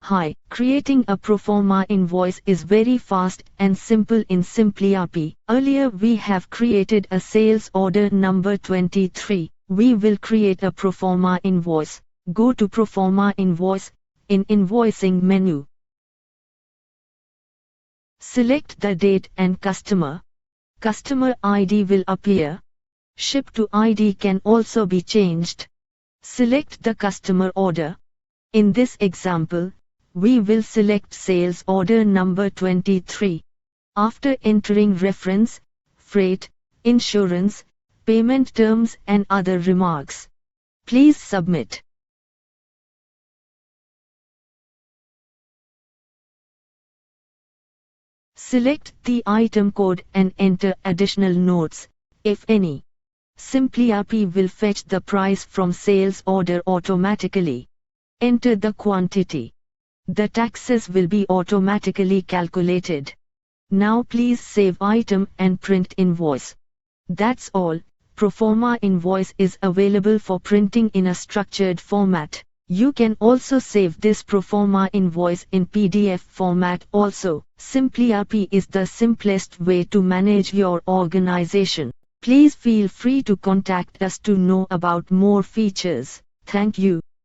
Hi, creating a proforma invoice is very fast and simple in simpliRP. Earlier we have created a sales order number 23. We will create a proforma invoice. Go to Proforma Invoice in Invoicing menu. Select the date and customer. Customer ID will appear. Ship to ID can also be changed. Select the customer order. In this example, we will select sales order number 23. After entering reference, freight, insurance, payment terms and other remarks, please submit. Select the item code and enter additional notes, if any. simpliRP will fetch the price from sales order automatically. Enter the quantity. The taxes will be automatically calculated. Now please save item and print invoice. That's all. Proforma invoice is available for printing in a structured format. You can also save this proforma invoice in PDF format also. simpliRP is the simplest way to manage your organization. Please feel free to contact us to know about more features. Thank you.